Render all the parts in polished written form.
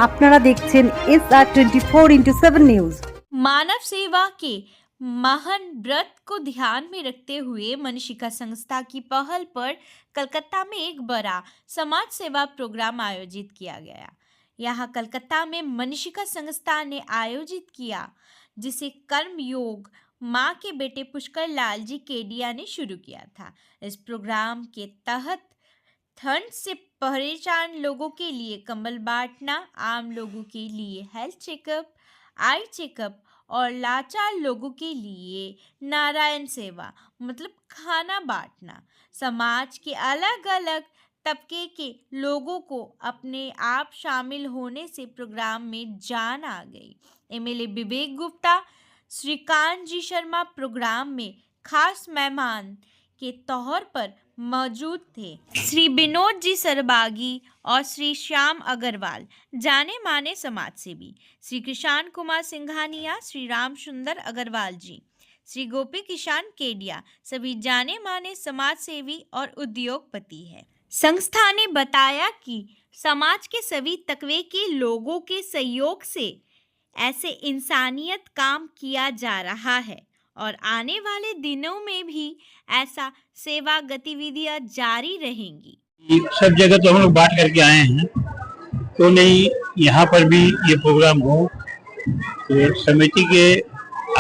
আপনারা দেখছেন SR24x7 news. मानव सेवा के महान व्रत को ध्यान में रखते हुए मनीषिका संस्था की पहल पर कलकत्ता में एक बड़ा समाज सेवा प्रोग्राम आयोजित किया गया। यहाँ कलकत्ता में मनीषिका संस्था ने आयोजित किया, जिसे कर्म योग माँ के बेटे पुष्कर लाल जी केडिया ने शुरू किया था। इस प्रोग्राम के तहत ठंड से परेशान लोगों के लिए कंबल बांटना, आम लोगों के लिए हेल्थ चेकअप, आई चेकअप और लाचार लोगों के लिए नारायण सेवा मतलब खाना बांटना। समाज के अलग अलग तबके के लोगों को अपने आप शामिल होने से प्रोग्राम में जान आ गई। एमएलए विवेक गुप्ता, श्रीकांत जी शर्मा प्रोग्राम में खास मेहमान के तौर पर मौजूद थे। श्री विनोद जी सरबागी और श्री श्याम अग्रवाल जाने माने समाज सेवी, श्री किसान कुमार सिंघानिया, श्री राम सुंदर अग्रवाल जी, श्री गोपी किशन केडिया सभी जाने माने समाज सेवी और उद्योगपति हैं। संस्था ने बताया कि समाज के सभी तबके के लोगों के सहयोग से ऐसे इंसानियत काम किया जा रहा है और आने वाले दिनों में भी ऐसा सेवा गतिविधियां जारी रहेंगी। सब जगह तो हम लोग बांट करके आए हैं, तो नहीं यहाँ पर भी ये प्रोग्राम हो। तो समिति के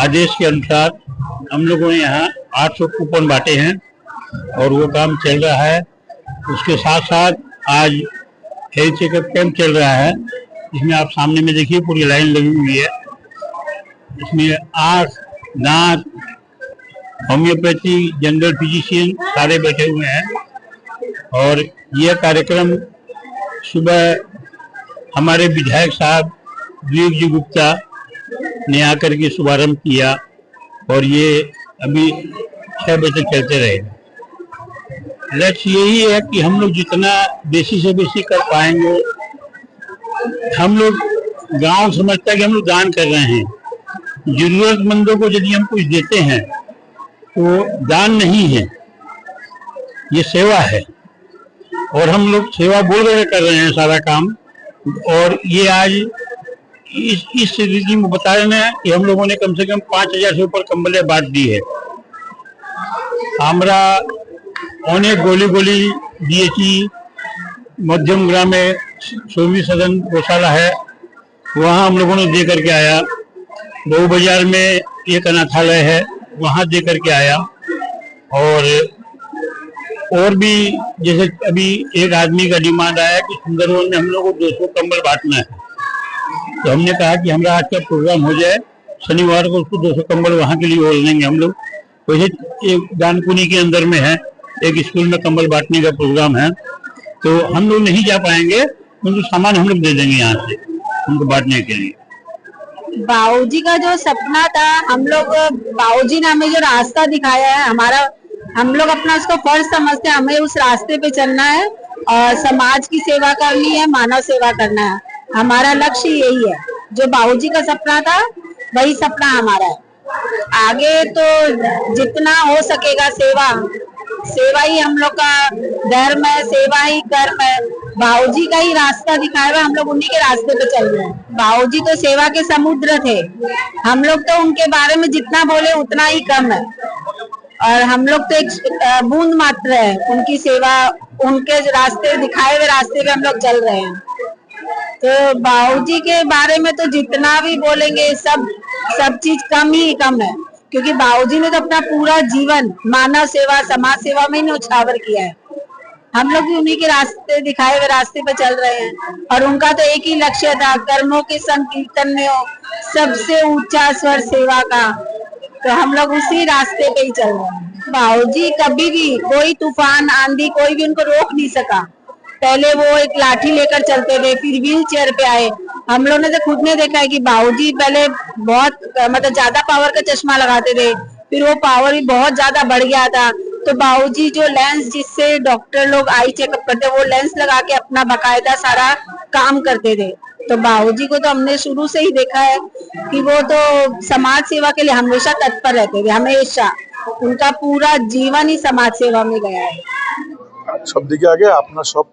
आदेश के अनुसार हम लोगों ने यहाँ 800 कूपन बांटे हैं और वो काम चल रहा है। उसके साथ साथ आज हेल्थ चेकअप कैंप चल रहा है, इसमें आप सामने में देखिए पूरी लाइन लगी हुई है। इसमें आँख, दांत, होम्योपैथी, जनरल फिजिशियन सारे बैठे हुए हैं। और यह कार्यक्रम सुबह हमारे विधायक साहब विवेक जी गुप्ता ने आकर के शुभारंभ किया और ये अभी 6 बजे तक चलते रहेगा। लक्ष्य यही है कि हम लोग जितना बेसी से बेसी कर पाएंगे। हम लोग गांव समझता है कि हम लोग दान कर रहे हैं। जरूरतमंदों को यदि हम कुछ देते हैं तो दान नहीं है, ये सेवा है। और हम लोग सेवा बोल रहे कर रहे हैं सारा काम। और ये आज इस स्थिति में बता रहे हैं कि हम लोगों ने कम से कम 5000 से ऊपर कंबलें बांट दी है। हमरा अनेक गोली गोली दिएছি मध्यम ग्राम में सोमी सदन गौशाला है, वहाँ हम लोगों ने दे करके आया। बहु बाजार में एक अनाथालय है, वहाँ दे करके आया। और भी जैसे अभी एक आदमी का डिमांड आया कि सुंदरवन में हम लोग को 200 कंबल बांटना है, तो हमने कहा कि हमारा आज का प्रोग्राम हो जाए, शनिवार को उसको 200 कंबल वहाँ के लिए बोल देंगे हम लोग। वैसे एक दानपुनी के अंदर में है, एक स्कूल में कंबल बांटने का प्रोग्राम है, तो हम लोग नहीं जा पाएंगे, उनको सामान हम लोग दे देंगे यहाँ से उनको बांटने के लिए। बाबूजी का जो सपना था, हम लोग बाबूजी ने हमें जो रास्ता दिखाया है, हम लोग अपना उसको फर्ज समझते हैं। हमें उस रास्ते पे चलना है और समाज की सेवा करनी है, मानव सेवा करना है। हमारा लक्ष्य यही है। जो बाबूजी का सपना था वही सपना हमारा है। आगे तो जितना हो सकेगा सेवा ही हम लोग का धर्म है, सेवा ही कर्म है। बाबूजी का ही रास्ता दिखाया हुआ, हम लोग उन्हीं के रास्ते पे चल रहे हैं। बाबूजी तो सेवा के समुद्र थे, हम लोग तो उनके बारे में जितना बोले उतना ही कम है। और हम लोग तो एक बूंद मात्र है उनकी सेवा, उनके रास्ते दिखाए हुए रास्ते पे हम लोग चल रहे हैं। तो बाबूजी के बारे में तो जितना भी बोलेंगे सब चीज कम ही कम है, क्योंकि बाबूजी ने तो अपना पूरा जीवन मानव सेवा, समाज सेवा में ही न्योछावर किया है। हम लोग भी उन्हीं के रास्ते दिखाए हुए रास्ते पे चल रहे हैं। और उनका तो एक ही लक्ष्य था, कर्मों के संकीर्तन में हो सबसे ऊंचा स्वर सेवा का, तो हम लोग उसी रास्ते पे ही चल रहे हैं। बाबूजी कभी भी कोई तूफान आंधी कोई भी उनको रोक नहीं सका। पहले वो एक लाठी लेकर चलते थे, फिर व्हील चेयर पे आए। हम लोगों ने तो खुद ने देखा है कि बाबूजी पहले बहुत मतलब ज्यादा पावर का चश्मा लगाते थे, फिर वो पावर भी बहुत ज्यादा बढ़ गया था। तो बाबूजी जो लेंस जिससे डॉक्टर लोग आई चेकअप करते, वो लेंस लगा के अपना बकायदा सारा काम करते थे। तो बाबूजी को तो हमने शुरू से ही देखा है कि वो तो समाज सेवा के लिए हमेशा तत्पर रहते थे। हमेशा उनका पूरा जीवन ही समाज सेवा में गया है। সবদিকে আগে আপনার সব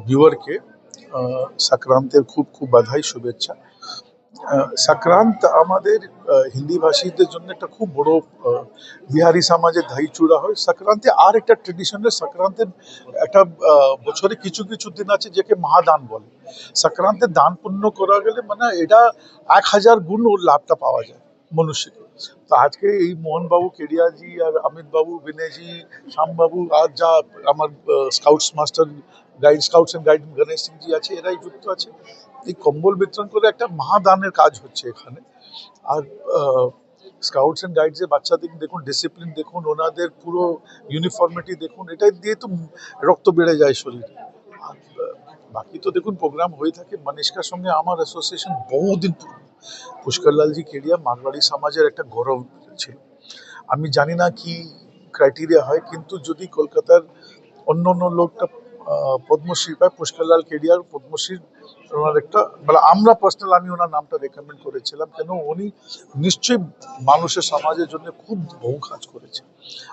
ভিউয়ারকে সংক্রান্তের খুব খুব বাধাই শুভেচ্ছা। সংক্রান্ত আমাদের হিন্দি ভাষীদের জন্য একটা খুব বড় বিহারি সমাজের ধাইচূড়া হয়। সংক্রান্তি আর একটা ট্রেডিশনের সংক্রান্তের একটা বছরে কিছু কিছু দিন আছে যাকে মহাদান বলে। সংক্রান্তের দান পুণ্য করা গেলে মানে এটা 1000 গুণ ওর লাভটা পাওয়া যায় মনুষ্যকে। তো আজকে এই মোহনবাবু কেডিয়াজি আর অমিতবাবু বিনয়জি শ্যামবাবু আর যা আমার scouts master guide scouts and guide Ganesh সিংজি আছে এরাই যুক্ত আছে। এই কম্বল বিতরণ করে একটা মহাদানের কাজ হচ্ছে এখানে। আর স্কাউটস অ্যান্ড গাইডস এর বাচ্চাদের দেখুন, ডিসিপ্লিন দেখুন, ওনাদের পুরো ইউনিফর্মিটি দেখুন, এটাই দিয়ে তো রক্ত বেড়ে যায় শরীরে। আর বাকি তো দেখুন প্রোগ্রাম হয়ে থাকে। মনীষকার সঙ্গে আমার অ্যাসোসিয়েশন বহুদিন পুরনো। পুষ্করলালজি কেডিয়া মারওয়াড়ি সমাজের একটা গৌরব ছিল। আমি জানি না কি ক্রাইটেরিয়া হয়, কিন্তু যদি কলকাতার অন্য অন্য লোকটা পদ্মশ্রী পায়, পুষ্করলাল কেডিয়ার পদ্মশ্রী ওনার একটা মানে আমরা পার্সোনাল আমি ওনার নামটা রেকমেন্ড করেছিলাম, কেন উনি নিশ্চয়ই মানুষের সমাজের জন্য খুব বহু কাজ করেছে।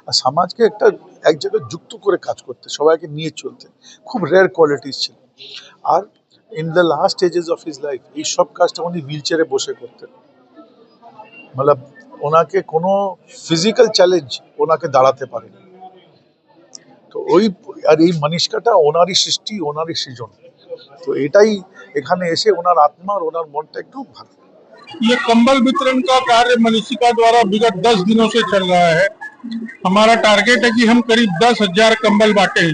আর সমাজকে একটা এক জায়গায় যুক্ত করে কাজ করতে, সবাইকে নিয়ে চলতে খুব রেয়ার কোয়ালিটিস ছিল। আর in the last stages of his life এই সব কাজটা উনি হুইল চেয়ারে বসে করতেন। মানে ওনাকে কোনো ফিজিক্যাল চ্যালেঞ্জ ওনাকে দাঁড়াতে পারেনি। তো ওই আর এই মনীষকাটা ওনারই সৃষ্টি, ওনারই সৃজন। তো এটাই এখানে এসে ওনার আত্মা আর ওনার মনটা একটু ভালো। ये कंबल वितरण का कार्य मनीषिका द्वारा विगत 10 दिनों से चल रहा है। हमारा टारगेट है कि हम करीब 10,000 कंबल बांटे।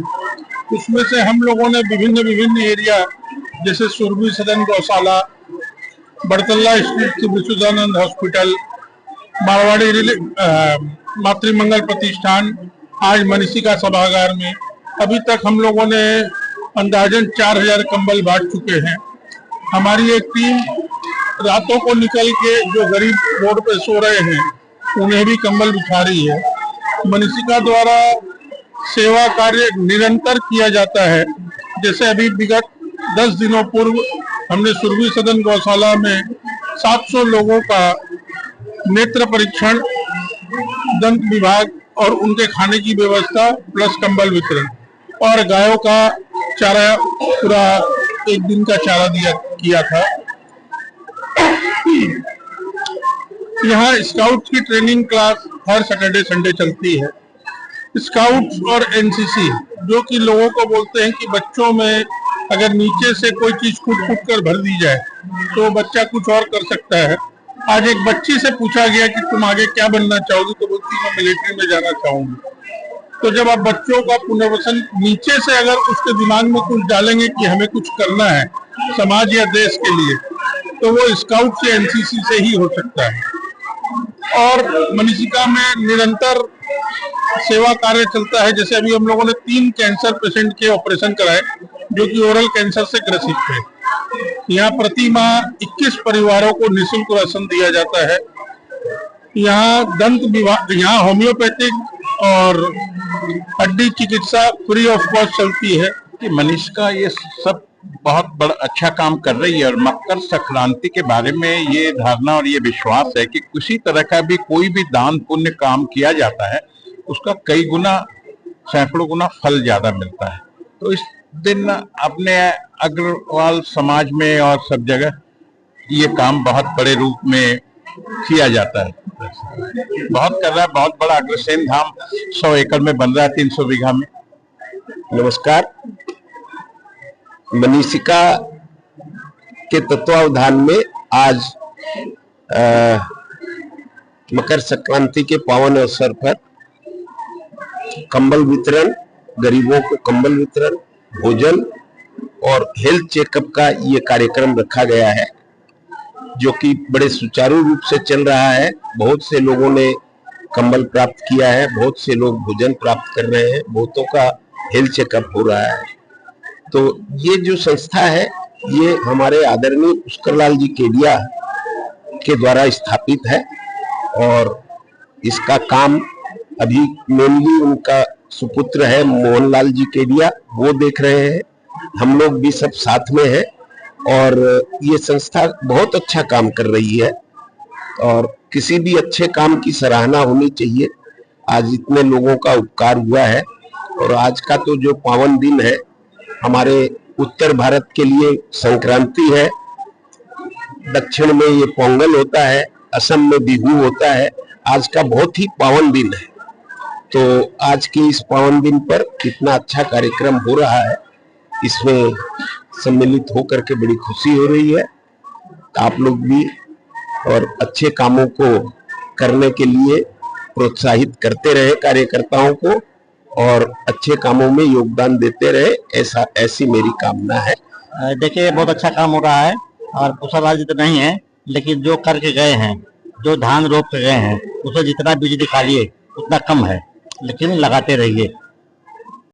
उसमें से हम लोगों ने विभिन्न एरिया जैसे सुरभि सदन गौशाला, बड़तल्ला स्ट्रीट विश्वदानंद हॉस्पिटल, मारवाड़ी मातृमंगल प्रतिष्ठान, आज मनीषिका सभागार में अभी तक हम लोगों ने अंदाजन 4000 कंबल बांट चुके हैं। हमारी एक टीम रातों को निकल के जो गरीब रोड पे सो रहे हैं उन्हें भी कंबल बिछा रही है। मनीषिका द्वारा सेवा कार्य निरंतर किया जाता है। जैसे अभी विगत 10 दिनों पूर्व हमने सुरभि सदन गौशाला में 700 लोगों का नेत्र परीक्षण, दंत विभाग और उनके खाने की व्यवस्था प्लस कंबल वितरण और गायों का चारा, पूरा एक दिन का चारा किया था। यहाँ स्काउट्स की ट्रेनिंग क्लास हर सैटरडे संडे चलती है। स्काउट्स और एनसीसी जो कि लोगों को बोलते हैं कि बच्चों में अगर नीचे से कोई चीज कूट कर भर दी जाए तो बच्चा कुछ और कर सकता है। आज एक बच्ची से पूछा गया कि तुम आगे क्या बनना चाहोगी, तो बोलती मैं मिलिट्री में जाना चाहूंगी। तो जब आप बच्चों का पुनर्वसन नीचे से अगर उसके दिमाग में कुछ डालेंगे कि हमें कुछ करना है समाज या देश के लिए, तो वो स्काउट से एनसीसी से ही हो सकता है। और मनीषिका में निरंतर सेवा कार्य चलता है। जैसे अभी हम लोगों ने 3 कैंसर पेशेंट के ऑपरेशन कराए जो कि ओरल कैंसर से ग्रसित थे। यहाँ प्रति माह 21 परिवारों को निःशुल्क राशन दिया जाता है। यहाँ दंत विभाग, यहाँ होम्योपैथिक और हड्डी चिकित्सा फ्री ऑफ कॉस्ट चलती है। मनीषिका ये सब बहुत बड़ा अच्छा काम कर रही है और मकर संक्रांति के बारे में ये धारणा और ये विश्वास है कि किसी तरह का भी कोई भी दान पुण्य काम किया जाता है उसका कई गुना, सैकड़ों गुना फल ज्यादा मिलता है। तो इस दिन अपने अग्रवाल समाज में और सब जगह ये काम बहुत बड़े रूप में किया जाता है। बहुत कर रहा है, बहुत बड़ा अग्रसेन धाम 100 एकड़ में बन रहा है, 300 बीघा में। नमस्कार। मनीषिका के तत्वावधान में आज मकर संक्रांति के पावन अवसर पर कंबल वितरण, गरीबों को कंबल वितरण, भोजन और हेल्थ चेकअप का ये कार्यक्रम रखा गया है, जो कि बड़े सुचारू रूप से चल रहा है। बहुत से लोगों ने कंबल प्राप्त किया है, बहुत से लोग भोजन प्राप्त कर रहे हैं, बहुतों का हेल्थ चेकअप हो रहा है। तो ये जो संस्था है ये हमारे आदरणीय पुष्करलाल जी केडिया के द्वारा स्थापित है और इसका काम अभी मेनली उनका सुपुत्र है मोहनलाल जी केडिया, वो देख रहे हैं। हम लोग भी सब साथ में हैं और ये संस्था बहुत अच्छा काम कर रही है और किसी भी अच्छे काम की सराहना होनी चाहिए। आज इतने लोगों का उपकार हुआ है और आज का तो जो पावन दिन है, हमारे उत्तर भारत के लिए संक्रांति है, दक्षिण में ये पोंगल होता है, असम में बिहू होता है। आज का बहुत ही पावन दिन है, तो आज के इस पावन दिन पर इतना अच्छा कार्यक्रम हो रहा है, इसमें सम्मिलित होकर के बड़ी खुशी हो रही है। आप लोग भी और अच्छे कामों को करने के लिए प्रोत्साहित करते रहे कार्यकर्ताओं को और अच्छे कामों में योगदान देते रहे, ऐसी मेरी कामना है। देखिए बहुत अच्छा काम हो रहा है और कुशल राज्य तो नहीं है, लेकिन जो करके गए हैं, जो धान रोप के गए हैं, उसे जितना बीज निकालिए उतना कम है, लेकिन लगाते रहिए।